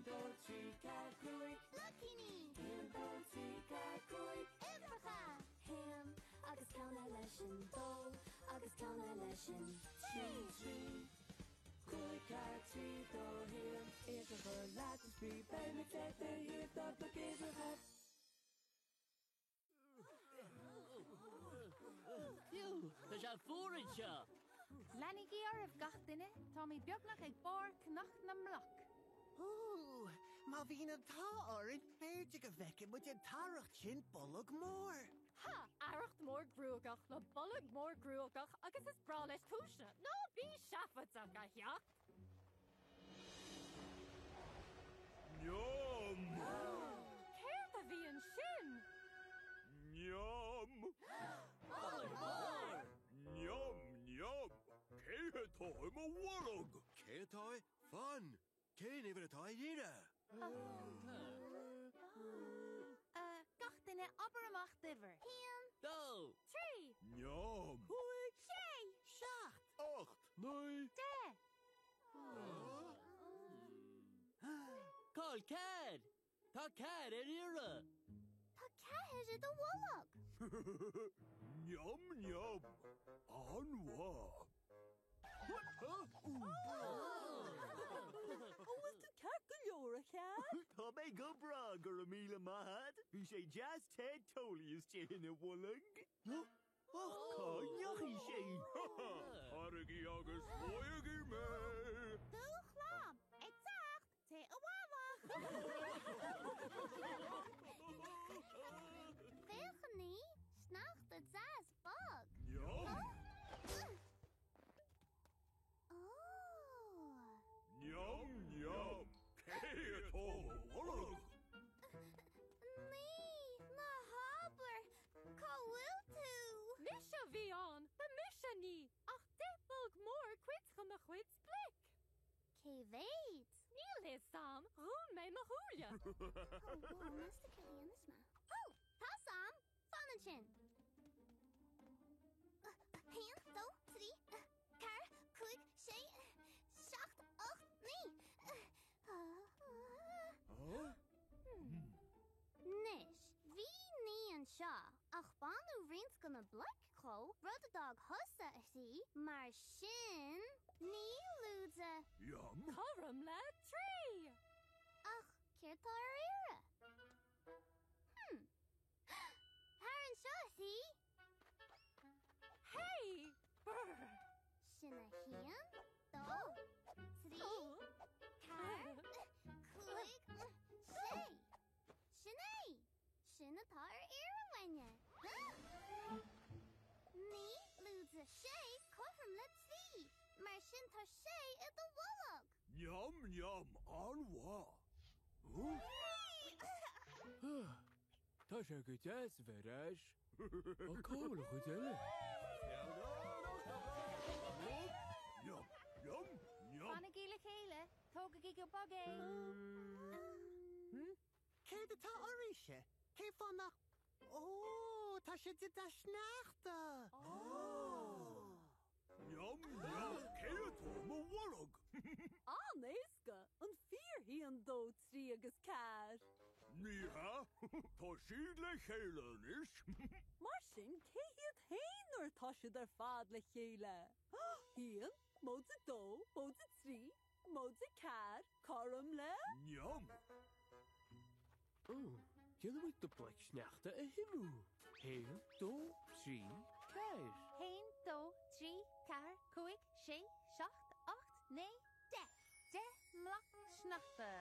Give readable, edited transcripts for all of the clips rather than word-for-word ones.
dó trí car cúig. Lucky ní. Céan dó trí car cúig. Ifracha. Ham agus ceanna leis an dó agus ceanna leis an Trí. Cúig car trí dó híam. Ifracha leat is brí bei me teta híam dod le ifracha. Fiú, tá sé fórin seo. Lenny Gearh gach duine, tá mí beagnach ag bar cnach na mlach. Má bhín an tá árin féirte go bheice mu an tarach sin bolog mór. Ha! Aracht mór grúagach le bollag mór grúagach agus is bra leis túisna. No bí seafatach a heach. Yum! Céir a bhí an sin? Yum! Yum, yum! Cétá im a warog! Cétá fan! Cén ifir atá díire? Gach duine aber amach diver. Him. Dó! Trí! Yum! Cúig, Sé. seacht, Acht! Neu! De! Cáil céir! Tá céir ire! Tá ceir i do bhlag. Yum, yum! Anwa! Bhfuil tú ceir go leor a chead? Tá mé go bra gur a míle maithad, bhí sé jazz Ted Tolius té in a bhlang. Cáneachí sé. Harigi agus foiagi me! Dúchlám. Ag tacht. Té a bhama. Féilcha ní. Snacht a zás bug. Yum! Oh. Yum, yum! Cétá warog! Ní. Na haber. Cahfuil tú. Mis a bhí an, ba mis a ní. Ach dipolg mór cuitcha a chuid splic. Cé bhéid. Níl is Sam, rún mé na húlia. Oh, Mr. Killian is ma. Oh, tá Sam. Fanan sin. Hían, dó, trí, car, cúig, sé, seacht, ocht, ní. Nis, bhí ní an seo, ach banú rins gona blic có, rud a dog hosa a sí, mar sin, ní lúdsa. Yum! Coram le trí! Ach, céirtá ar éire. Thar an seo sí. Hey! Brr! Sinna hían, dó, trí, car, cúig, sé. Sinné! Sinna tá ar éire waine. Ní lúdsa sé cofram le trí, mar sin tá sé I do bhlag. Yum, yum! Anwa! Tá sé go deas bheis. Ó cóla chu deile. Yum, yum, yum! Fanna gíle chéile, tóga gí go bagé. Céir atá áise? Cé fannach? Ó, tá sé de snachta. Yum, yum! Cétá im a warog! An éasca, an fíor hí an dó trí agus ceir. Ní ha? Tá siad le chéile is? Mar sin cé hiad héanaar tá siad ar fad le chéile. Hían, mód a dó, mód a trí, mód a ceir, coram le? Yum! Dhéanamid do blaic sneachta a himú. Héan, dó, trí, ceir. Hain, dó, trí, car, cúig, sé, seacht, ocht, né, de. De mlach snachta.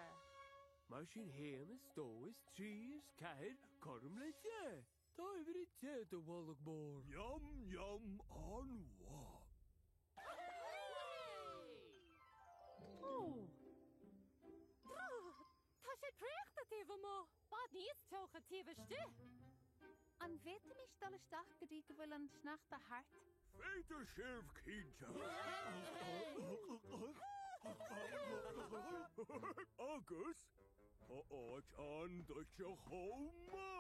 Mar sin héan is dó is trí is ceir chum le de. Tá bhir I de do bhlag mór. Yum, yum, anwa! Tá sé creacht a tíh mó. Bad níos teocha tíhiste. An bhéta is dalisteach go dtí go bhfuil an snachta hart. Féidir sibh cínte! Agus tá áit an do se chomá!